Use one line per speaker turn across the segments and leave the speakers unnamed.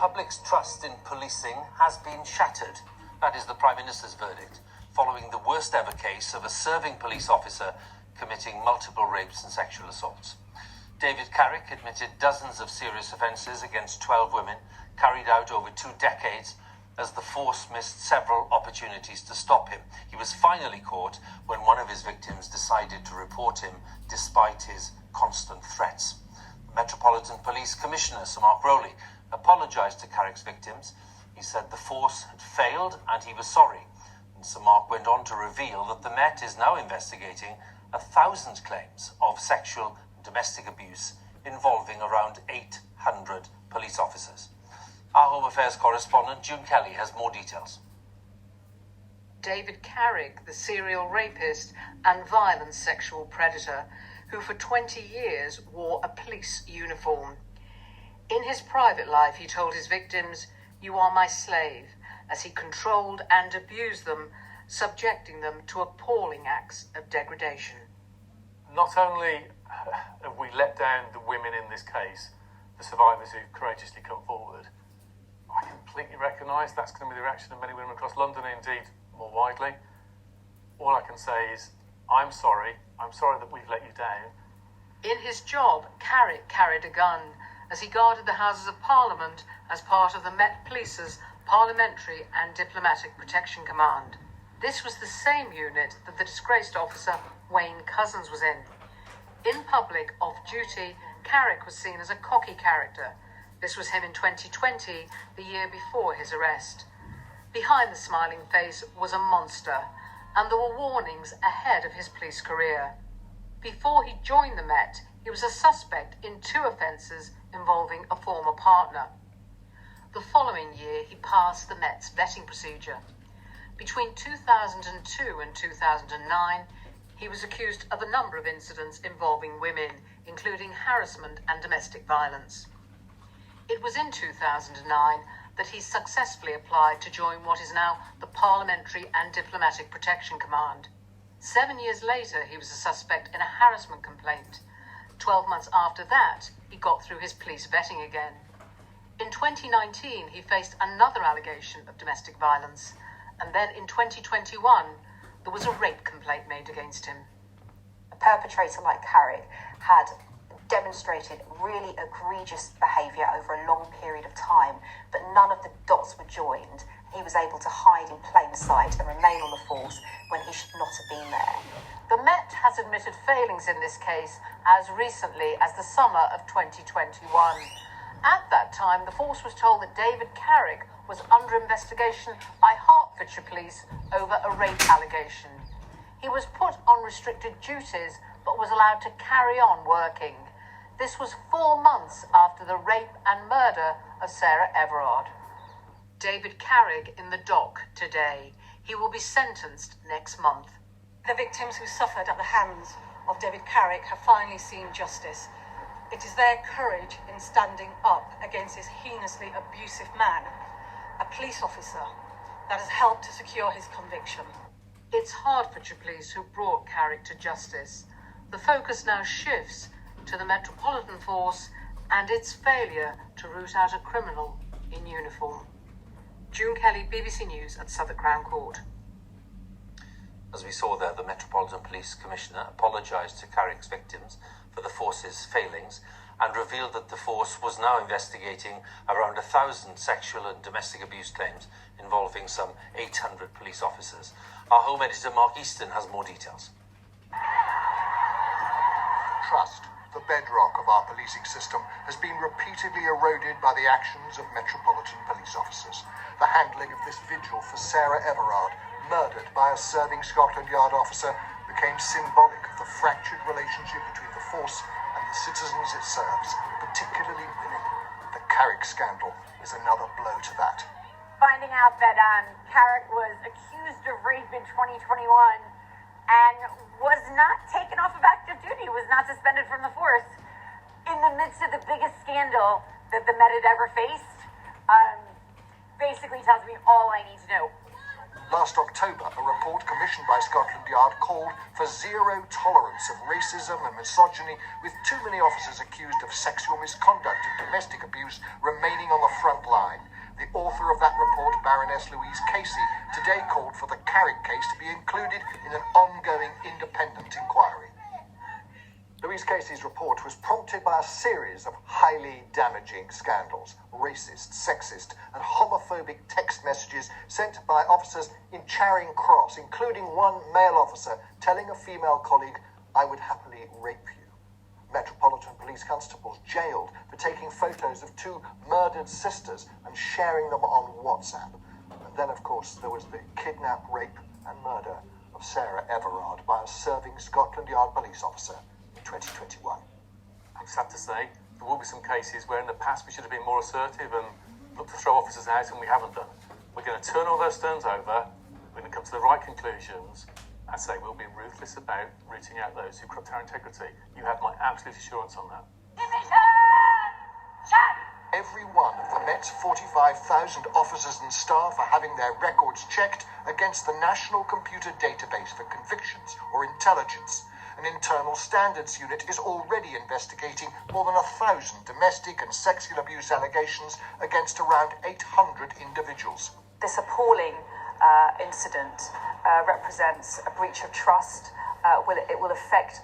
public's trust in policing has been shattered. That is the Prime Minister's verdict, following the worst ever case of a serving police officer committing multiple rapes and sexual assaults. David Carrick admitted dozens of serious offences against 12 women, carried out over 2 decades, as the force missed several opportunities to stop him. He was finally caught when one of his victims decided to report him despite his constant threats. The Metropolitan Police Commissioner, Sir Mark Rowley, apologised to Carrick's victims. He said the force had failed and he was sorry. And Sir Mark went on to reveal that the Met is now investigating 1,000 claims of sexual and domestic abuse involving around 800 police officers. Our Home Affairs correspondent, June Kelly, has more details.
David Carrick, the serial rapist and violent sexual predator, who for 20 years wore a police uniform. In his private life, he told his victims, "You are my slave," as he controlled and abused them, subjecting them to appalling acts of degradation.
Not only have we let down the women in this case, the survivors who've courageously come forward, I completely recognise that's going to be the reaction of many women across London, indeed more widely. All I can say is, I'm sorry that we've let you down.
In his job, Carrick carried a gun as he guarded the Houses of Parliament as part of the Met Police's Parliamentary and Diplomatic Protection Command. This was the same unit that the disgraced officer Wayne Couzens was in. In public, off-duty, Carrick was seen as a cocky character. This was him in 2020, the year before his arrest. Behind the smiling face was a monster, and there were warnings ahead of his police career. Before he joined the Met, he was a suspect in 2 offences involving a former partner. The following year, he passed the Met's vetting procedure. Between 2002 and 2009, he was accused of a number of incidents involving women, including harassment and domestic violence. It was in 2009 that he successfully applied to join what is now the Parliamentary and Diplomatic Protection Command. 7 years later, he was a suspect in a harassment complaint. 12 months after that, he got through his police vetting again. In 2019, he faced another allegation of domestic violence, and then in 2021, there was a rape complaint made against him.
A perpetrator like Carrick had demonstrated really egregious behaviour over a long period of time, but none of the dots were joined. He was able to hide in plain sight and remain on the force when he should not have been there.
The Met has admitted failings in this case as recently as the summer of 2021. At that time, the force was told that David Carrick was under investigation by Hertfordshire Police over a rape allegation. He was put on restricted duties but was allowed to carry on working. This was 4 months after the rape and murder of Sarah Everard. David Carrick in the dock today. He will be sentenced next month.
The victims who suffered at the hands of David Carrick have finally seen justice. It is their courage in standing up against this heinously abusive man, a police officer, that has helped to secure his conviction.
It's Hertfordshire Police who brought Carrick to justice. The focus now shifts to the Metropolitan Force and its failure to root out a criminal in uniform. June Kelly, BBC News at Southwark Crown Court.
As we saw there, the Metropolitan Police Commissioner apologised to Carrick's victims for the force's failings and revealed that the force was now investigating around 1,000 sexual and domestic abuse claims involving some 800 police officers. Our Home Editor Mark Easton has more details.
Trust, the bedrock of our policing system, has been repeatedly eroded by the actions of Metropolitan Police officers. The handling of this vigil for Sarah Everard, murdered by a serving Scotland Yard officer, became symbolic of the fractured relationship between the force and the citizens it serves, particularly women. The Carrick scandal is another blow to that.
Finding out that Carrick was accused of rape in 2021 and was not taken off of active duty, was not suspended from the force in the midst of the biggest scandal that the Met had ever faced, basically tells me all I need to know.
Last October, a report commissioned by Scotland Yard called for zero tolerance of racism and misogyny, with too many officers accused of sexual misconduct and domestic abuse remaining on the front line. The author of that report, Baroness Louise Casey, today called for the Carrick case to be included in an ongoing independent inquiry. Louise Casey's report was prompted by a series of highly damaging scandals, racist, sexist and homophobic text messages sent by officers in Charing Cross, including one male officer telling a female colleague, "I would happily rape you." Metropolitan Police constables jailed for taking photos of two murdered sisters and sharing them on WhatsApp. And then, of course, there was the kidnap, rape and murder of Sarah Everard by a serving Scotland Yard police officer in 2021.
I'm sad to say, there will be some cases where in the past we should have been more assertive and looked to throw officers out, and we haven't done. We're going to turn all those stones over, we're going to come to the right conclusions, and say we'll be ruthless about rooting out those who corrupt our integrity. You have my absolute assurance on that.
Every one of the Met's 45,000 officers and staff are having their records checked against the National Computer Database for Convictions or Intelligence. An internal standards unit is already investigating more than 1,000 domestic and sexual abuse allegations against around 800 individuals.
This appalling incident represents a breach of trust. It will affect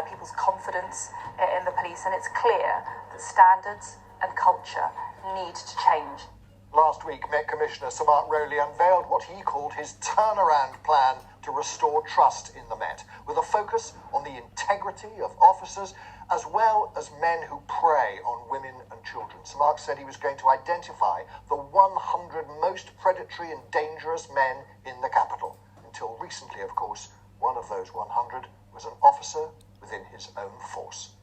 people's confidence in the police, and it's clear that standards and culture need to change.
Last week, Met Commissioner Sir Mark Rowley unveiled what he called his turnaround plan to restore trust in the Met, with a focus on the integrity of officers as well as men who prey on women and children. Sir Mark said he was going to identify the 100 most predatory and dangerous men in the capital. Until recently, of course, one of those 100 was an officer within his own force.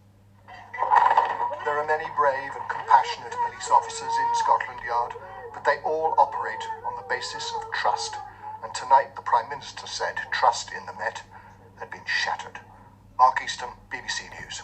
There are many brave and compassionate police officers in Scotland Yard, but they all operate on the basis of trust. And tonight the Prime Minister said trust in the Met had been shattered. Mark Easton, BBC News.